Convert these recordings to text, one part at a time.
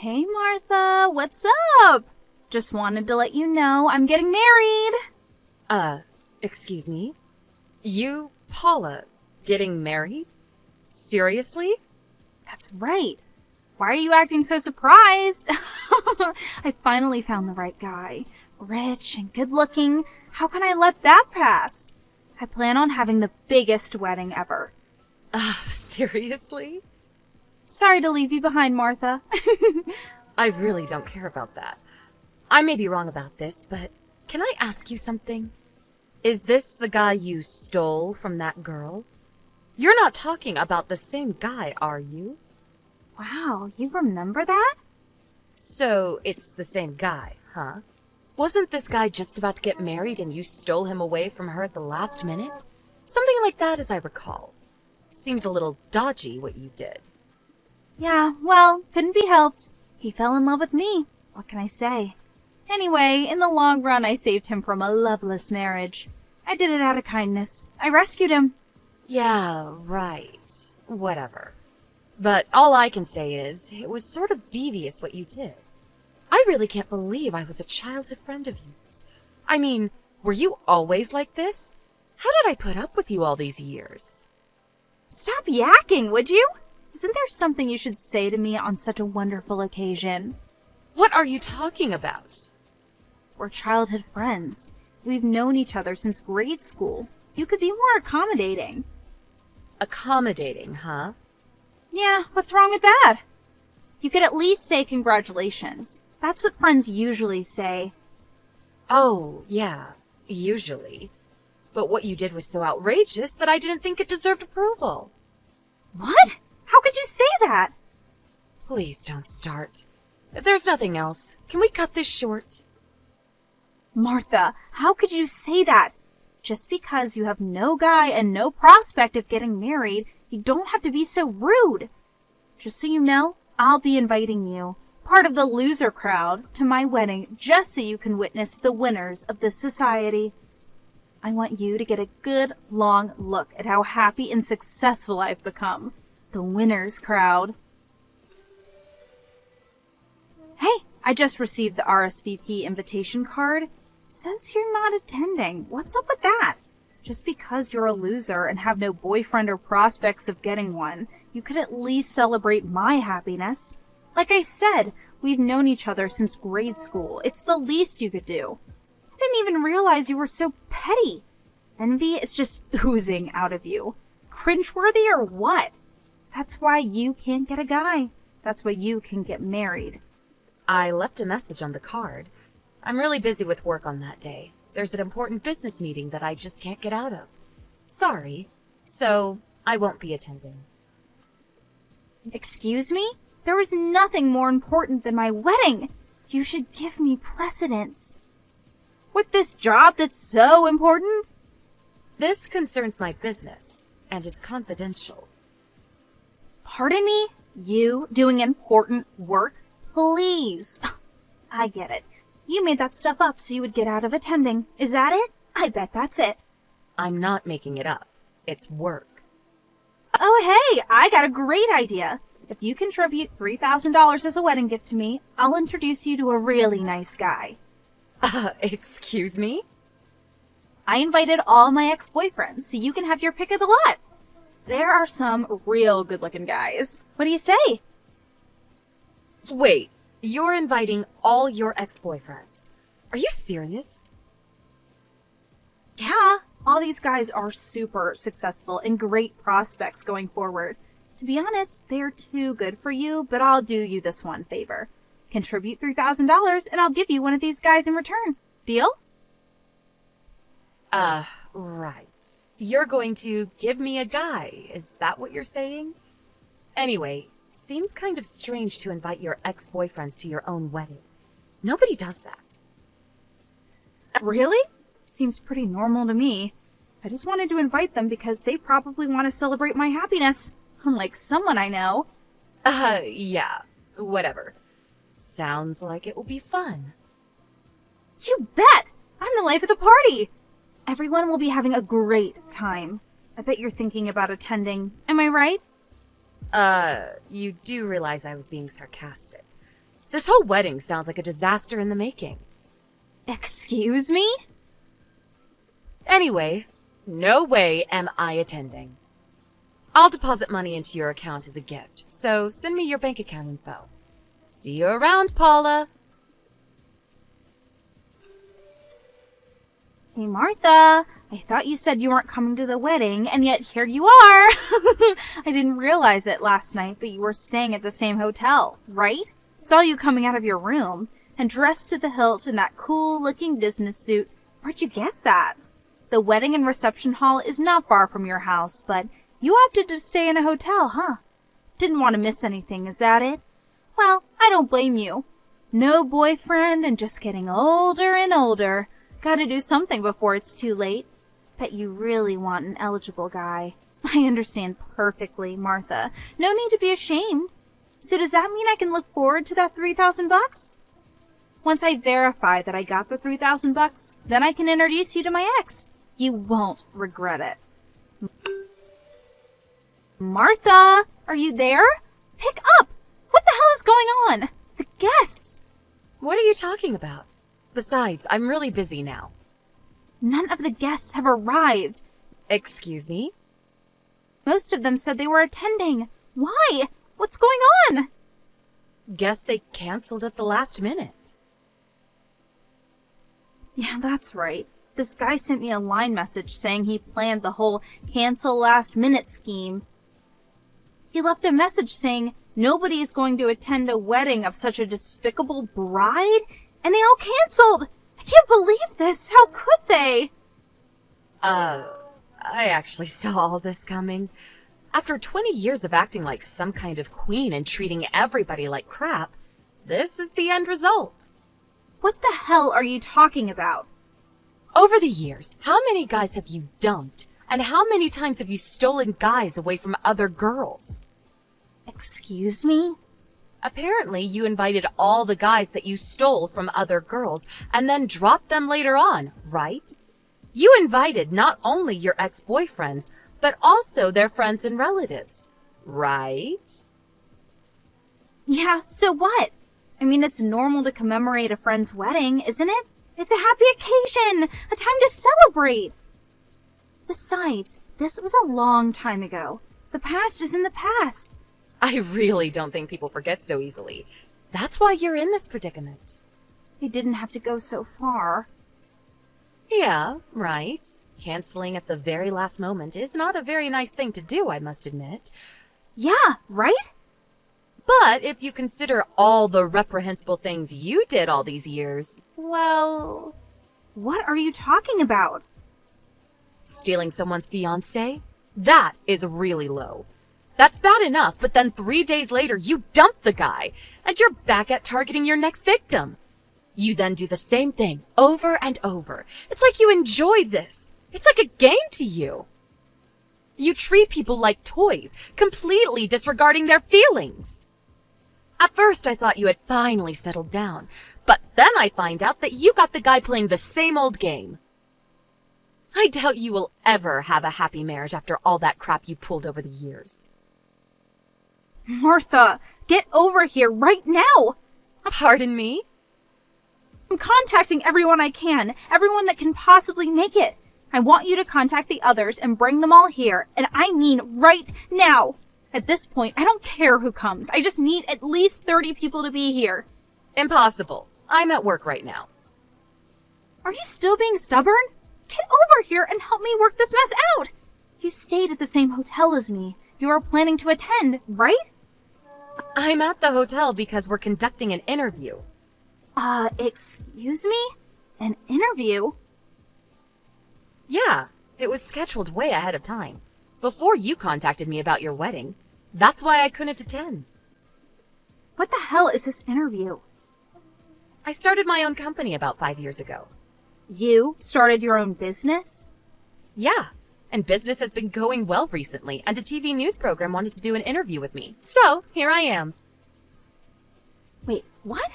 Hey Martha, what's up? Just wanted to let you know I'm getting married. Excuse me? You, Paula, getting married? Seriously? That's right. Why are you acting so surprised? I finally found the right guy. Rich and good looking. How can I let that pass? I plan on having the biggest wedding ever. Seriously? Sorry to leave you behind, Martha. I really don't care about that. I may be wrong about this, but can I ask you something? Is this the guy you stole from that girl? You're not talking about the same guy, are you? Wow, you remember that? So it's the same guy, huh? Wasn't this guy just about to get married and you stole him away from her at the last minute? Something like that, as I recall. Seems a little dodgy what you did. Yeah, well, couldn't be helped. He fell in love with me. What can I say? Anyway, in the long run, I saved him from a loveless marriage. I did it out of kindness. I rescued him. Yeah, right. Whatever. But all I can say is, it was sort of devious what you did. I really can't believe I was a childhood friend of yours. I mean, were you always like this? How did I put up with you all these years? Stop yakking, would you? Isn't there something you should say to me on such a wonderful occasion? What are you talking about? We're childhood friends. We've known each other since grade school. You could be more accommodating. Accommodating, huh? Yeah, what's wrong with that? You could at least say congratulations. That's what friends usually say. Oh, yeah, usually. But what you did was so outrageous that I didn't think it deserved approval. What? How could you say that? Please don't start. There's nothing else. Can we cut this short? Martha, how could you say that? Just because you have no guy and no prospect of getting married, you don't have to be so rude. Just so you know, I'll be inviting you, part of the loser crowd, to my wedding just so you can witness the winners of this society. I want you to get a good, long look at how happy and successful I've become. The winners crowd. Hey, I just received the RSVP invitation card. It says you're not attending. What's up with that? Just because you're a loser and have no boyfriend or prospects of getting one, you could at least celebrate my happiness. Like I said, we've known each other since grade school. It's the least you could do. I didn't even realize you were so petty. Envy is just oozing out of you. Cringeworthy or what? That's why you can't get a guy. That's why you can get married. I left a message on the card. I'm really busy with work on that day. There's an important business meeting that I just can't get out of. Sorry. So, I won't be attending. Excuse me? There is nothing more important than my wedding. You should give me precedence. With this job that's so important? This concerns my business, and it's confidential. Pardon me? You doing important work? Please. I get it. You made that stuff up so you would get out of attending. Is that it? I bet that's it. I'm not making it up. It's work. Oh, hey, I got a great idea. If you contribute $3,000 as a wedding gift to me, I'll introduce you to a really nice guy. Excuse me? I invited all my ex-boyfriends, so you can have your pick of the lot. There are some real good-looking guys. What do you say? Wait, you're inviting all your ex-boyfriends. Are you serious? Yeah, all these guys are super successful and great prospects going forward. To be honest, they're too good for you, but I'll do you this one favor. Contribute $3,000 and I'll give you one of these guys in return. Deal? Right. You're going to give me a guy. Is that what you're saying? Anyway, seems kind of strange to invite your ex-boyfriends to your own wedding. Nobody does that. Really? Seems pretty normal to me. I just wanted to invite them because they probably want to celebrate my happiness. Unlike someone I know. Yeah. Whatever. Sounds like it will be fun. You bet! I'm the life of the party! Everyone will be having a great time. I bet you're thinking about attending. Am I right? You do realize I was being sarcastic. This whole wedding sounds like a disaster in the making. Excuse me? Anyway, no way am I attending. I'll deposit money into your account as a gift, so send me your bank account info. See you around, Paula. Hey, Martha, I thought you said you weren't coming to the wedding, and yet here you are. I didn't realize it last night, but you were staying at the same hotel, right? Saw you coming out of your room, and dressed to the hilt in that cool-looking business suit. Where'd you get that? The wedding and reception hall is not far from your house, but you opted to stay in a hotel, huh? Didn't want to miss anything, is that it? Well, I don't blame you. No boyfriend and just getting older and older. Gotta do something before it's too late. Bet you really want an eligible guy. I understand perfectly, Martha. No need to be ashamed. So does that mean I can look forward to that $3,000? Once I verify that I got the $3,000, then I can introduce you to my ex. You won't regret it. Martha, are you there? Pick up! What the hell is going on? The guests! What are you talking about? Besides, I'm really busy now. None of the guests have arrived. Excuse me? Most of them said they were attending. Why? What's going on? Guess they canceled at the last minute. Yeah, that's right. This guy sent me a line message saying he planned the whole cancel last minute scheme. He left a message saying nobody is going to attend a wedding of such a despicable bride, and they all canceled. I can't believe this. How could they? I actually saw all this coming. After 20 years of acting like some kind of queen and treating everybody like crap, this is the end result. What the hell are you talking about? Over the years, how many guys have you dumped? And how many times have you stolen guys away from other girls? Excuse me? Apparently, you invited all the guys that you stole from other girls and then dropped them later on, right? You invited not only your ex-boyfriends, but also their friends and relatives, right? Yeah, so what? I mean, it's normal to commemorate a friend's wedding, isn't it? It's a happy occasion, a time to celebrate. Besides, this was a long time ago. The past is in the past. I really don't think people forget so easily. That's why you're in this predicament. They didn't have to go so far. Yeah, right. Canceling at the very last moment is not a very nice thing to do, I must admit. Yeah, right? But if you consider all the reprehensible things you did all these years, well, what are you talking about? Stealing someone's fiancé? That is really low. That's bad enough, but then 3 days later you dump the guy, and you're back at targeting your next victim. You then do the same thing over and over. It's like you enjoyed this. It's like a game to you. You treat people like toys, completely disregarding their feelings. At first, I thought you had finally settled down, but then I find out that you got the guy playing the same old game. I doubt you will ever have a happy marriage after all that crap you pulled over the years. Martha, get over here right now! Pardon me? I'm contacting everyone I can, everyone that can possibly make it. I want you to contact the others and bring them all here, and I mean right now. At this point, I don't care who comes. I just need at least 30 people to be here. Impossible. I'm at work right now. Are you still being stubborn? Get over here and help me work this mess out. You stayed at the same hotel as me. You are planning to attend, right? I'm at the hotel because we're conducting an interview. Excuse me? An interview? Yeah, it was scheduled way ahead of time. Before you contacted me about your wedding. That's why I couldn't attend. What the hell is this interview? I started my own company about 5 years ago. You started your own business? Yeah, and business has been going well recently, and a TV news program wanted to do an interview with me. So, here I am. Wait, what?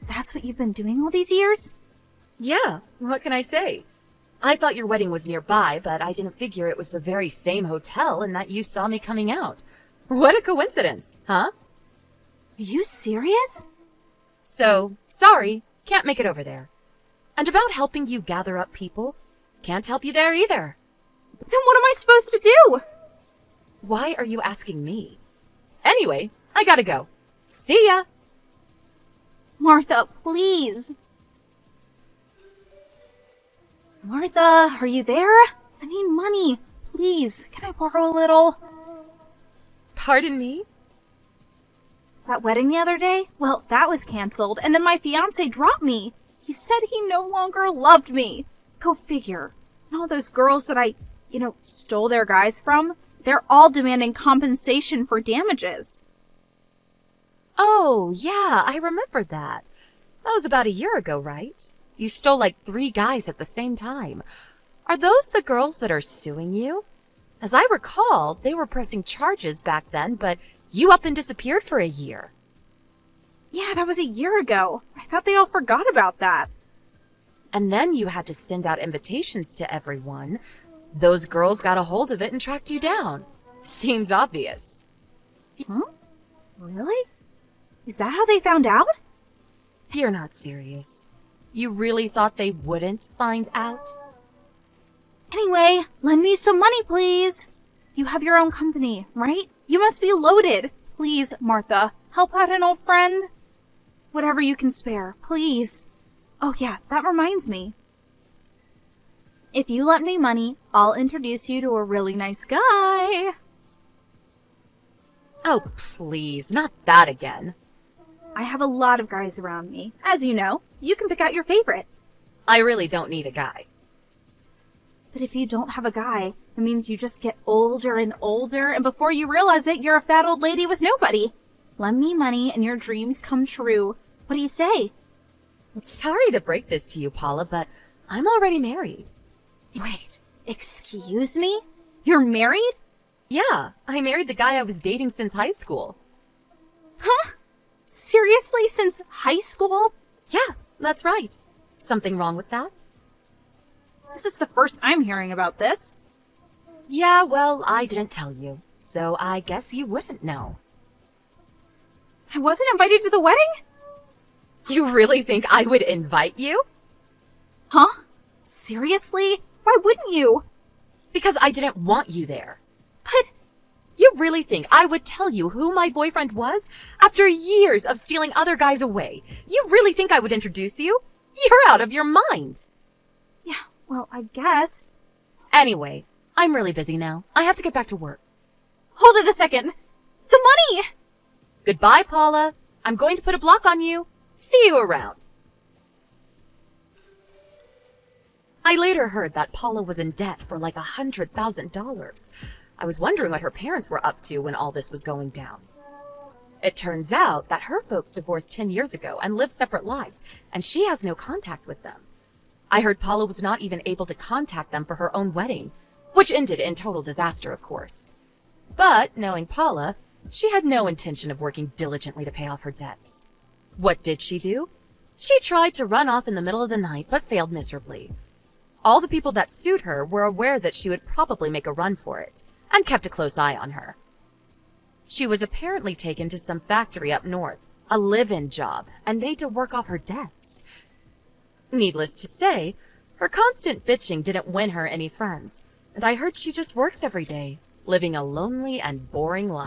That's what you've been doing all these years? Yeah, what can I say? I thought your wedding was nearby, but I didn't figure it was the very same hotel and that you saw me coming out. What a coincidence, huh? Are you serious? So, sorry, can't make it over there. And about helping you gather up people, can't help you there either. Then what am I supposed to do? Why are you asking me? Anyway, I gotta go. See ya! Martha, please. Martha, are you there? I need money. Please, can I borrow a little? Pardon me? That wedding the other day? Well, that was canceled, and then my fiancé dropped me. He said he no longer loved me. Go figure. And all those girls that I, stole their guys from, they're all demanding compensation for damages. Oh, yeah, I remember that. That was about a year ago, right? You stole like 3 guys at the same time. Are those the girls that are suing you? As I recall, they were pressing charges back then, but you up and disappeared for a year. Yeah, that was a year ago. I thought they all forgot about that. And then you had to send out invitations to everyone. Those girls got a hold of it and tracked you down. Seems obvious. Huh? Really? Is that how they found out? You're not serious. You really thought they wouldn't find out? Anyway, lend me some money, please. You have your own company, right? You must be loaded. Please, Martha, help out an old friend. Whatever you can spare, please. Oh yeah, that reminds me. If you lend me money, I'll introduce you to a really nice guy. Oh, please, not that again. I have a lot of guys around me. As you know, you can pick out your favorite. I really don't need a guy. But if you don't have a guy, it means you just get older and older, and before you realize it, you're a fat old lady with nobody. Lend me money and your dreams come true. What do you say? Sorry to break this to you, Paula, but I'm already married. Wait, excuse me? You're married? Yeah, I married the guy I was dating since high school. Huh? Seriously, since high school? Yeah, that's right. Something wrong with that? This is the first I'm hearing about this. Yeah, well, I didn't tell you, so I guess you wouldn't know. I wasn't invited to the wedding? You really think I would invite you? Huh? Seriously? Why wouldn't you? Because I didn't want you there. But you really think I would tell you who my boyfriend was after years of stealing other guys away? You really think I would introduce you? You're out of your mind. yeah, well, I guess. Anyway, I'm really busy now. I have to get back to work. Hold it a second. The money! Goodbye, Paula. I'm going to put a block on you. See you around. I later heard that Paula was in debt for like $100,000. I was wondering what her parents were up to when all this was going down. It turns out that her folks divorced 10 years ago and live separate lives, and she has no contact with them. I heard Paula was not even able to contact them for her own wedding, which ended in total disaster, of course. But, knowing Paula, she had no intention of working diligently to pay off her debts. What did she do? She tried to run off in the middle of the night, but failed miserably. All the people that sued her were aware that she would probably make a run for it, and kept a close eye on her. She was apparently taken to some factory up north, a live-in job, and made to work off her debts. Needless to say, her constant bitching didn't win her any friends, and I heard she just works every day, living a lonely and boring life.